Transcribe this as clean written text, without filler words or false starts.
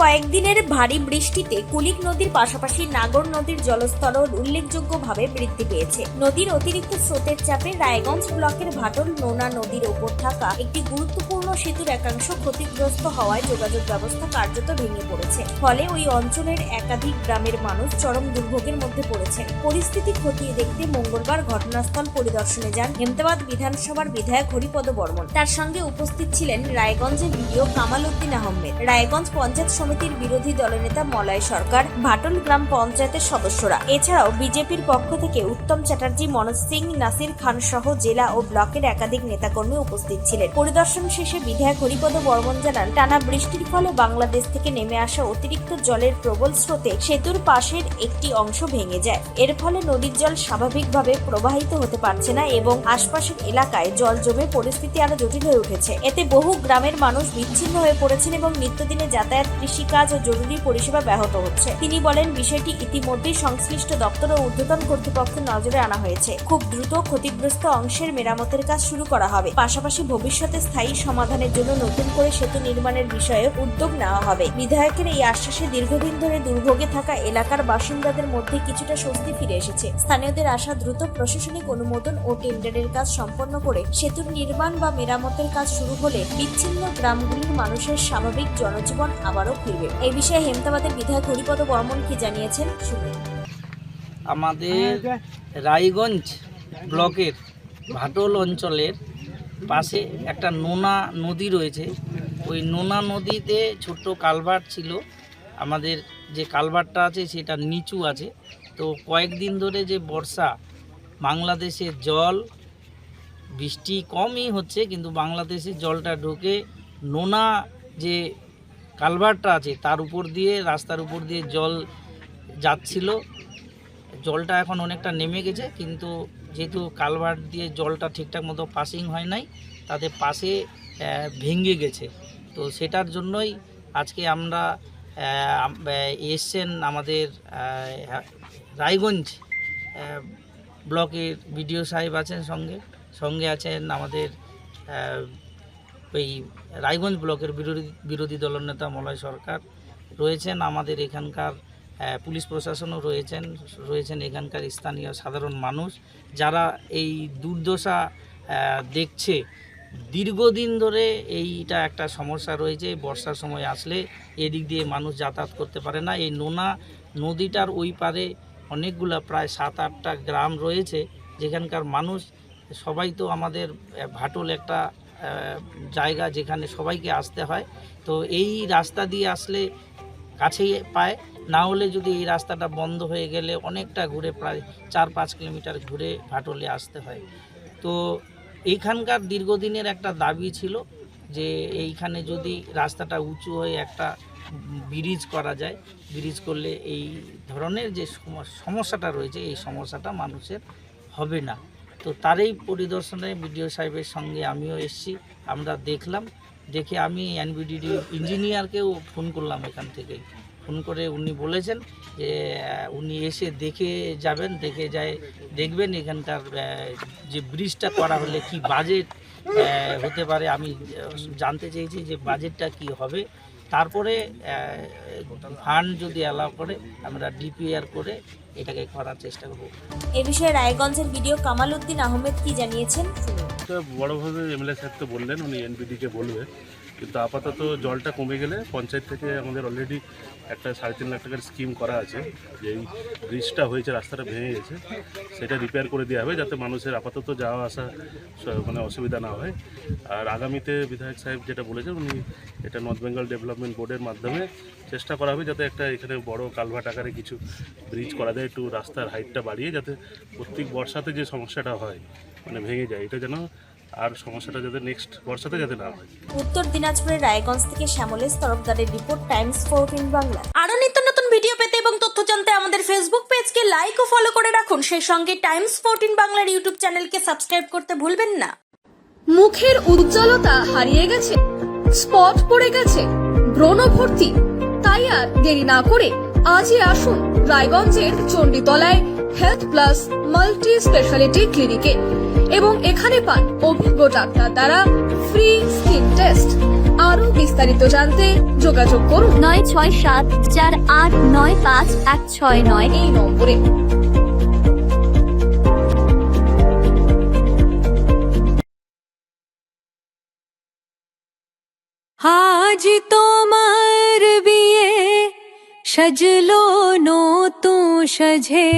কয়েকদিনের ভারী বৃষ্টিতে কুলিক নদীর পাশাপাশি নাগর নদীর জলস্তরও উল্লেখযোগ্যভাবে বৃদ্ধি পেয়েছে। নদীর অতিরিক্ত স্রোতের চাপে রায়গঞ্জ ব্লকের ভাটল নোনা নদীর ওপর থাকা একটি গুরুত্বপূর্ণ সেতুর একাংশ ক্ষতিগ্রস্ত হওয়ায় যোগাযোগ ব্যবস্থা কার্যত ভেঙে পড়েছে। ফলে ওই অঞ্চলের একাধিক গ্রামের মানুষ চরম দুর্ভোগের মধ্যে পড়েছে। পরিস্থিতি খতিয়ে দেখতে মঙ্গলবার ঘটনাস্থল পরিদর্শনে যান হেমতাবাদ বিধানসভার বিধায়ক হরিপদ বর্মন। তার সঙ্গে উপস্থিত ছিলেন রায়গঞ্জের বিডিও কামাল উদ্দিন আহমেদ, রায়গঞ্জ পঞ্চায়েত সমিতির বিরোধী দলনেতা মলয় সরকার, ভাটল গ্রাম পঞ্চায়েতের সদস্যরা। এছাড়াও বিজেপির পক্ষ থেকে উত্তম চ্যাটার্জি, মনোজ সিং, নাসির খান সহ জেলা ও ব্লকের একাধিক নেতাকর্মী উপস্থিত ছিলেন। পরিদর্শন শেষে বিধায়ক হরিপদ বর্মন জানান, টানা বৃষ্টির ফলে বাংলাদেশ থেকে নেমে আসা অতিরিক্ত জলের প্রবল স্রোতে সেতুর পাশের একটি অংশ ভেঙে যায়। এর ফলে নদীর জল স্বাভাবিকভাবে প্রবাহিত হতে পারছে না এবং আশপাশের এলাকায় জল জমে পরিস্থিতি আরো জটিল হয়ে উঠেছে। এতে বহু গ্রামের মানুষ বিচ্ছিন্ন হয়ে পড়েছেন এবং নিত্যদিনে যাতায়াত, কৃষিকাজ ও জরুরি পরিষেবা ব্যাহত হচ্ছে। তিনি বলেন, বিষয়টি ইতিমধ্যেই সংশ্লিষ্ট দপ্তর ও ঊর্ধ্বতন কর্তৃপক্ষের নজরে আনা হয়েছে। খুব দ্রুত ক্ষতিগ্রস্ত অংশের মেরামতের কাজ শুরু করা হবে। পাশাপাশি ভবিষ্যতে স্থায়ী সমাধানের জন্য নতুন করে সেতু নির্মাণের বিষয়ে উদ্যোগ নেওয়া হবে। বিধায়কের এই আশ্বাসে দীর্ঘদিন ধরে দুর্ভোগে থাকা এলাকার বাসিন্দাদের মধ্যে কিছুটা স্বস্তি ফিরে এসেছে। স্থানীয়দের আশা, দ্রুত প্রশাসনিক অনুমোদন ও টেন্ডারের কাজ সম্পন্ন করে সেতুর নির্মাণ বা মেরামতের কাজ শুরু হলে বিচ্ছিন্ন গ্রামগুলির মানুষের স্বাভাবিক জনজীবন আবারও ফিরবে। এই বিষয়ে হেমতাবাদের বিধায়ক হরিপদ বর্মন কি জানিয়েছেন শুনুন। আমাদের রায়গঞ্জ ব্লকের ভাটল অঞ্চলের পাশে একটা নোনা নদী রয়েছে। ওই নোনা নদীতে ছোট্ট কালভার্ট ছিল। আমাদের যে কালভার্টটা আছে সেটা নিচু আছে। তো কয়েকদিন ধরে যে বর্ষা, বাংলাদেশে জল, বৃষ্টি কমই হচ্ছে কিন্তু বাংলাদেশে জলটা ঢুকে নোনা যে কালভার্টটা আছে তার উপর দিয়ে, রাস্তার উপর দিয়ে জল যাচ্ছিল। জলটা এখন অনেকটা নেমে গেছে, কিন্তু যেহেতু কালভার্ট দিয়ে জলটা ঠিকঠাক মতো পাসিং হয় নাই, তাতে পাশে ভেঙে গেছে। তো সেটার জন্যই আজকে আমরা এসছেন আমাদের রায়গঞ্জ ব্লকের বিডিও সাহেব আছেন, সঙ্গে আছেন আমাদের ওই রায়গঞ্জ ব্লকের বিরোধী দলনেতা মলয় সরকার রয়েছেন, আমাদের এখানকার পুলিশ প্রশাসনও রয়েছেন এখানকার স্থানীয় সাধারণ মানুষ, যারা এই দুর্দশা দেখছে। দীর্ঘদিন ধরে এইটা একটা সমস্যা রয়েছে। বর্ষার সময় আসলে এদিক দিয়ে মানুষ যাতায়াত করতে পারে না। এই নোনা নদীটার ওই পারে অনেকগুলা প্রায় 7-8টা গ্রাম রয়েছে, যেখানকার মানুষ সবাই, তো আমাদের ভাটল একটা জায়গা যেখানে সবাইকে আসতে হয়। তো এই রাস্তা দিয়ে আসলে কাছেই পায়, না হলে যদি এই রাস্তাটা বন্ধ হয়ে গেলে অনেকটা ঘুরে, প্রায় 4-5 কিলোমিটার ঘুরে ভাটলে আসতে হয়। তো এইখানকার দীর্ঘদিনের একটা দাবি ছিল যে এইখানে যদি রাস্তাটা উঁচু হয়ে একটা ব্রিজ করা যায়, ব্রিজ করলে এই ধরনের যে সমস্যাটা রয়েছে এই সমস্যাটা মানুষের হবে না। তো তারই পরিদর্শনে বিডিও সাহেবের সঙ্গে আমিও এসেছি। আমরা দেখে আমি এনবিডিডি ইঞ্জিনিয়ারকেও ফোন করলাম, এখান থেকে ফোন করে উনি বলেছেন যে উনি এসে দেখে যাবেন, দেখবেন এখানকার যে ব্রিজটা করা হলে কি বাজেট হতে পারে। আমি জানতে চেয়েছি যে বাজেটটা কি হবে, তারপরে ফান্ড যদি অ্যালাউ করে আমরা ডিপিআর করে এটাকে করার চেষ্টা করব। এ বিষয়ে রায়গঞ্জের বিডিও কামাল উদ্দিন আহমেদ কি জানিয়েছেন শুনুন। বড়ভাবে এমএলএ সাহেব তো বললেন উনি এনবিডিকে বলবে, কিন্তু আপাতত জলটা কমে গেলে পঞ্চায়েত থেকে আমাদের অলরেডি একটা 3.5 লাখ টাকার স্কিম করা আছে, যে এই ব্রিজটা হয়েছে, রাস্তাটা ভেঙে গেছে, সেটা রিপেয়ার করে দেওয়া হবে যাতে মানুষের আপাতত যাওয়া আসা মানে অসুবিধা না হয়। আর আগামীতে বিধায়ক সাহেব যেটা বলেছেন, উনি এটা নর্থ বেঙ্গল ডেভেলপমেন্ট বোর্ডের মাধ্যমে চেষ্টা করা হবে যাতে একটা এখানে বড় কালভার্ট আকারে কিছু ব্রিজ করা যায়, একটু রাস্তার হাইটটা বাড়িয়ে, যাতে প্রত্যেক বর্ষাতে যে সমস্যাটা হয় মানে ভেঙে যায়, এটা যেন আর সমস্যাটা যাতে নেক্সট বর্ষাতে যাতে না হয়। উত্তর দিনাজপুরের রায়গঞ্জ থেকে শ্যামলেশ তরফদারের রিপোর্ট, টাইমস 14 বাংলা। আরো নিত্য নতুন ভিডিও পেতে এবং তথ্য জানতে আমাদের ফেসবুক পেজকে লাইক ও ফলো করে রাখুন। সেই সঙ্গে টাইমস 14 বাংলার ইউটিউব চ্যানেলকে সাবস্ক্রাইব করতে ভুলবেন না। মুখের উজ্জ্বলতা হারিয়ে গেছে, স্পট পড়ে গেছে, ব্রণ ভর্তি, তাই আর দেরি না করে আজই আসুন রায়গঞ্জের চণ্ডীতলায় হেলথ প্লাস মাল্টি স্পেশালিটি ক্লিনিকে এবং এখানে পান অভিজ্ঞ ডাক্তার দ্বারা ফ্রি স্কিন টেস্ট, আরো বিস্তারিত জানতে যোগাযোগ করুন 9674895169 এই নম্বরে। আজ তোমার বিয়ে সাজলো নতুন সাজে